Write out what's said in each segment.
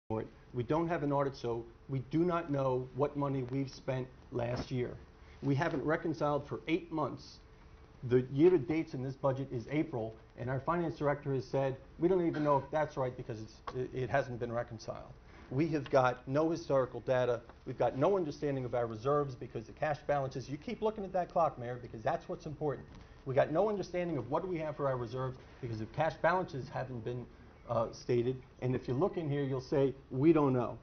for it. We don't have an audit, so we do not know what money we've spent last year. We haven't reconciled for 8 months. The year-to-dates in this budget is April, and our finance director has said, we don't even know if that's right because it hasn't been reconciled. We have got no historical data. We've got no understanding of our reserves because the cash balances, you keep looking at that clock, Mayor, because that's what's important. We got no understanding of what do we have for our reserves because the cash balances haven't been stated. And if you look in here, you'll say, we don't know.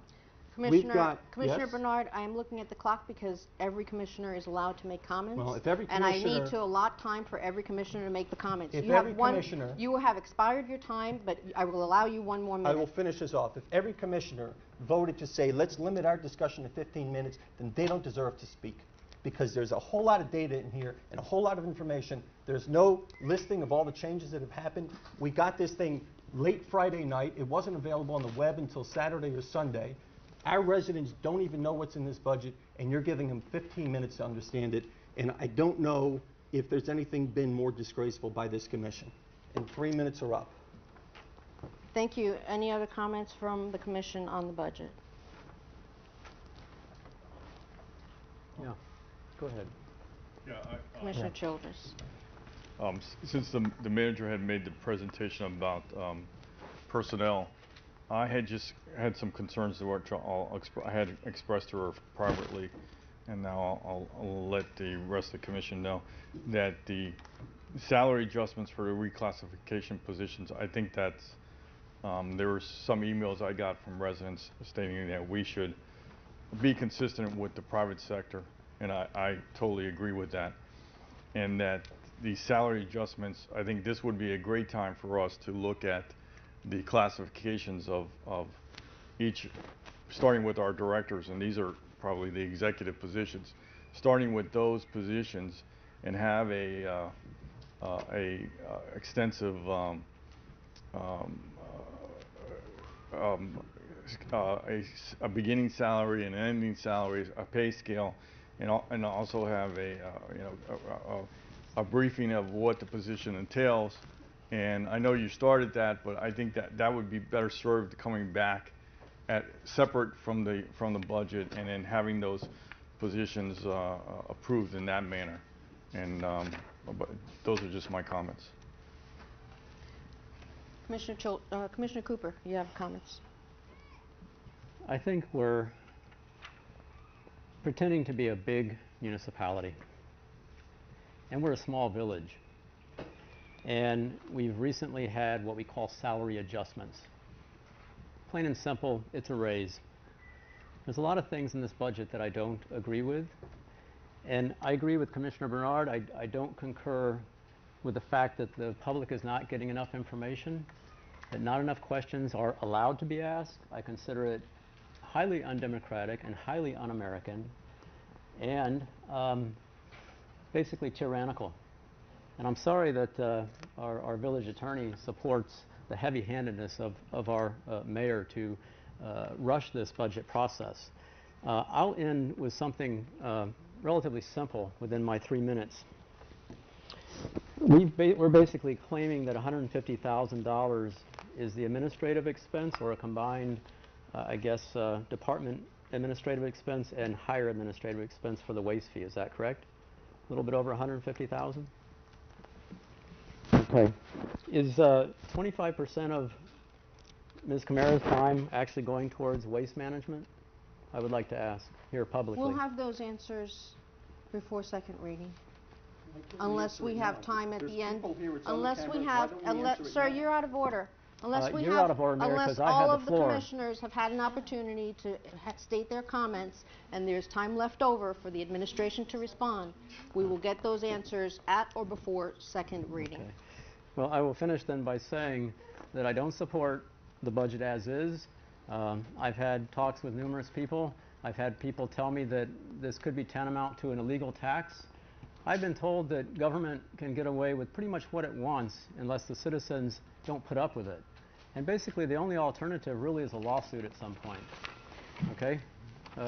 Commissioner Yes? Bernard, I am looking at the clock because every commissioner is allowed to make comments. Well, if every and I commissioner- need to allot time for every commissioner to make the comments. If you every have one, commissioner- You have expired your time, but I will allow you 1 more minute. I will finish this off. If every commissioner voted to say, let's limit our discussion to 15 minutes, then they don't deserve to speak. Because there's a whole lot of data in here and a whole lot of information. There's no listing of all the changes that have happened. We got this thing late Friday night. It wasn't available on the web until Saturday or Sunday. Our residents don't even know what's in this budget, and you're giving them 15 minutes to understand it. And I don't know if there's anything been more disgraceful by this commission. And 3 minutes are up. Thank you. Any other comments from the commission on the budget? Yeah, go ahead. Yeah, Commissioner Childress. Since the manager had made the presentation about personnel, I had just had some concerns which I had expressed to her privately, and now I'll let the rest of the commission know that the salary adjustments for the reclassification positions, I think that's, there were some emails I got from residents stating that we should be consistent with the private sector, and I totally agree with that. And that the salary adjustments, I think this would be a great time for us to look at the classifications of each, starting with our directors, and these are probably the executive positions, starting with those positions and have a extensive a beginning salary and an ending salary, a pay scale, and also have a briefing of what the position entails. And I know you started that, but I think that would be better served coming back separate from the budget, and then having those positions approved in that manner. And but those are just my comments. Commissioner Cooper, you have comments. I think we're pretending to be a big municipality, and we're a small village. And we've recently had what we call salary adjustments. Plain and simple, it's a raise. There's a lot of things in this budget that I don't agree with. And I agree with Commissioner Bernard. I don't concur with the fact that the public is not getting enough information, that not enough questions are allowed to be asked. I consider it highly undemocratic and highly un-American, and basically tyrannical. And I'm sorry that our village attorney supports the heavy-handedness of our mayor to rush this budget process. I'll end with something relatively simple within my 3 minutes. We're basically claiming that $150,000 is the administrative expense, or a combined, I guess, department administrative expense and higher administrative expense for the waste fee. Is that correct? A little bit over $150,000? Okay. Is 25% of Ms. Camara's time actually going towards waste management? I would like to ask here publicly. We'll have those answers before second reading. Unless we have time at the end. Unless we have, sir, you're out of order. Unless we you're have, out of order, Mayor, unless 'cause I had all the of the floor. commissioners have had an opportunity to state their comments, and there's time left over for the administration to respond, we will get those answers at or before second reading. Okay. Well, I will finish then by saying that I don't support the budget as is. I've had talks with numerous people. I've had people tell me that this could be tantamount to an illegal tax. I've been told that government can get away with pretty much what it wants unless the citizens don't put up with it. And basically the only alternative really is a lawsuit at some point. Okay?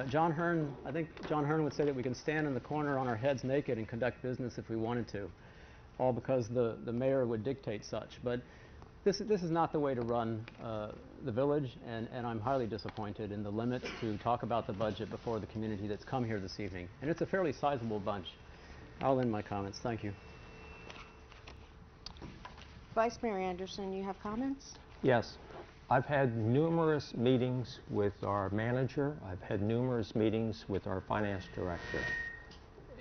John Hearn, I think John Hearn would say that we can stand in the corner on our heads naked and conduct business if we wanted to, all because the mayor would dictate such. But this is not the way to run the village, and I'm highly disappointed in the limits to talk about the budget before the community that's come here this evening. And it's a fairly sizable bunch. I'll end my comments. Thank you. Vice Mayor Anderson, you have comments? Yes. I've had numerous meetings with our manager. I've had numerous meetings with our finance director.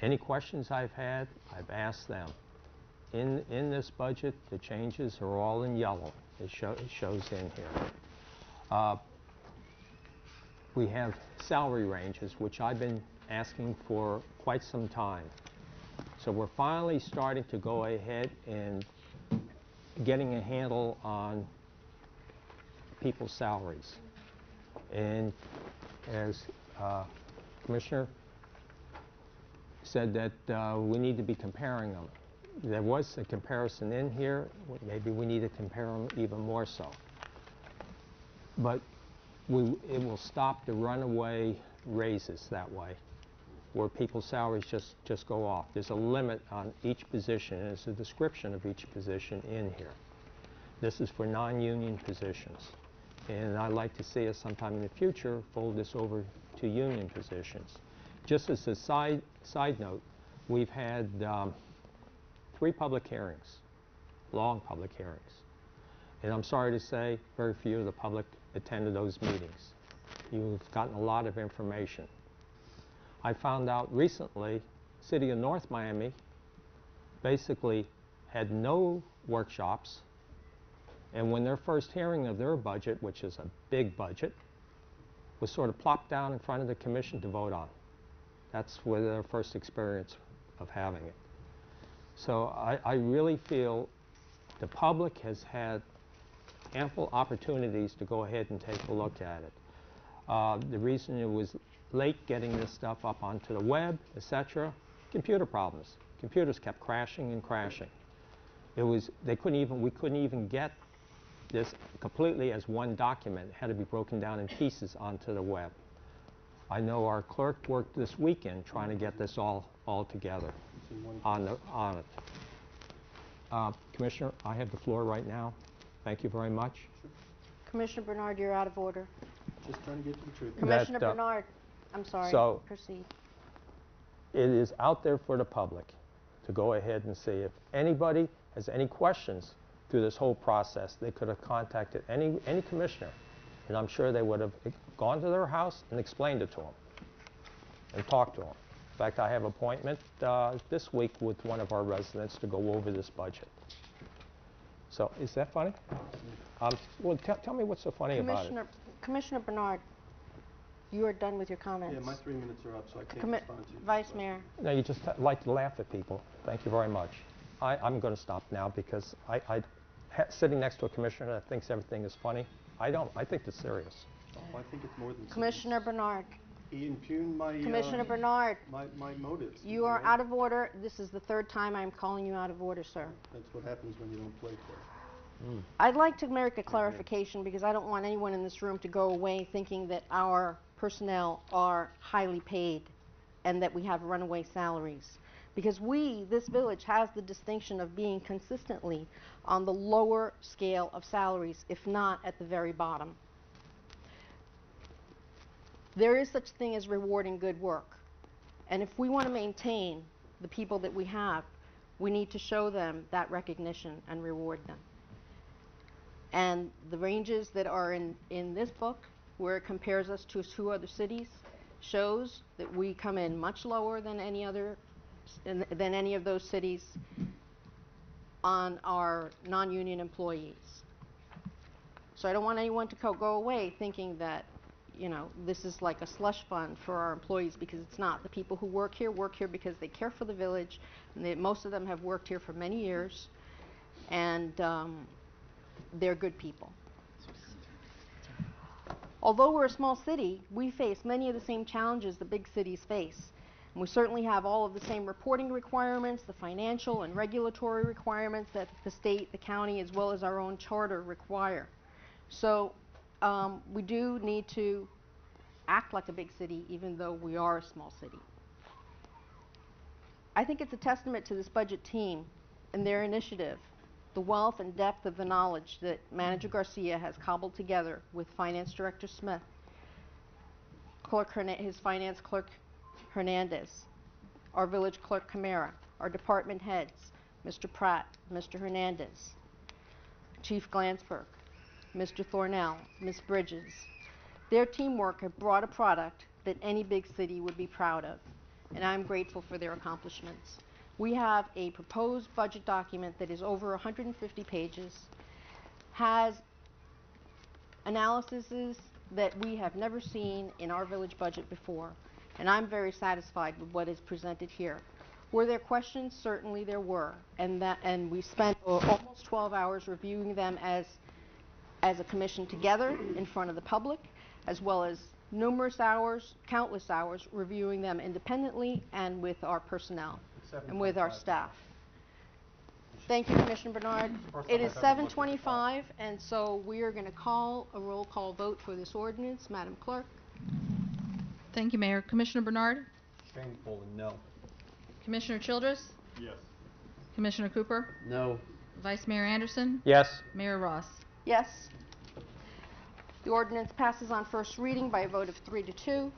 Any questions I've had, I've asked them. In this budget, the changes are all in yellow. It shows in here. We have salary ranges, which I've been asking for quite some time. So we're finally starting to go ahead and getting a handle on people's salaries. And as Commissioner said that we need to be comparing them. There was a comparison in here. Maybe we need to compare them even more so. But it will stop the runaway raises that way, where people's salaries just go off. There's a limit on each position, and there's a description of each position in here. This is for non-union positions. And I'd like to see us sometime in the future fold this over to union positions. Just as a side note, we've had 3 public hearings, long public hearings. And I'm sorry to say, very few of the public attended those meetings. You've gotten a lot of information. I found out recently, City of North Miami basically had no workshops, and when their first hearing of their budget, which is a big budget, was sort of plopped down in front of the commission to vote on. That's where their first experience of having it. So I really feel the public has had ample opportunities to go ahead and take a look at it. The reason it was late getting this stuff up onto the web, etc., computer problems. Computers kept crashing and crashing. We couldn't even get this completely as one document. It had to be broken down in pieces onto the web. I know our clerk worked this weekend trying to get this all together on it. Commissioner, I have the floor right now. Thank you very much. Commissioner Bernard, you're out of order. Just trying to get to the truth. Commissioner Bernard, I'm sorry. So- Proceed. It is out there for the public to go ahead and see. If anybody has any questions through this whole process, they could have contacted any commissioner, and I'm sure they would have gone to their house and explained it to them and talked to them. In fact, I have an appointment this week with one of our residents to go over this budget. So, is that funny? Well, tell me what's so funny about it. Commissioner Bernard, you are done with your comments. Yeah, my 3 minutes are up, so I can't respond to you. Vice Mayor. No, you just like to laugh at people. Thank you very much. I'm going to stop now because sitting next to a commissioner that thinks everything is funny, I don't. I think it's serious. Oh, I think it's more than Commissioner Bernard. He impugned my Commissioner Bernard, my motives. you are out of order. This is the 3rd time I'm calling you out of order, sir. That's what happens when you don't play fair. I'd like to make a clarification because I don't want anyone in this room to go away thinking that our personnel are highly paid and that we have runaway salaries. Because this village has the distinction of being consistently on the lower scale of salaries, if not at the very bottom. There is such thing as rewarding good work. And if we want to maintain the people that we have, we need to show them that recognition and reward them. And the ranges that are in this book, where it compares us to 2 other cities, shows that we come in much lower than any of those cities on our non-union employees. So I don't want anyone to go away thinking that, this is like a slush fund for our employees, because it's not. The people who work here because they care for the village, and most of them have worked here for many years, and they're good people. Although we're a small city, we face many of the same challenges the big cities face. And we certainly have all of the same reporting requirements, the financial and regulatory requirements that the state, the county, as well as our own charter require. So we do need to act like a big city, even though we are a small city. I think it's a testament to this budget team and their initiative the wealth and depth of the knowledge that Manager Garcia has cobbled together with Finance Director Smith, his Finance Clerk Hernandez, our Village Clerk Camara, our department heads, Mr. Pratt, Mr. Hernandez, Chief Glansberg, Mr. Thornell, Ms. Bridges. Their teamwork have brought a product that any big city would be proud of, and I'm grateful for their accomplishments. We have a proposed budget document that is over 150 pages, has analyses that we have never seen in our village budget before, and I'm very satisfied with what is presented here. Were there questions? Certainly there were, and we spent almost 12 hours reviewing them as a commission together in front of the public, as well as numerous hours, countless hours, reviewing them independently and with our personnel and with our staff. Thank you, Commissioner Bernard. It is 7:25, and so we are going to call a roll call vote for this ordinance. Madam Clerk. Thank you, Mayor. Commissioner Bernard? Shameful and no. Commissioner Childress? Yes. Commissioner Cooper? No. Vice Mayor Anderson? Yes. Mayor Ross? Yes. The ordinance passes on first reading by a vote of 3 to 2.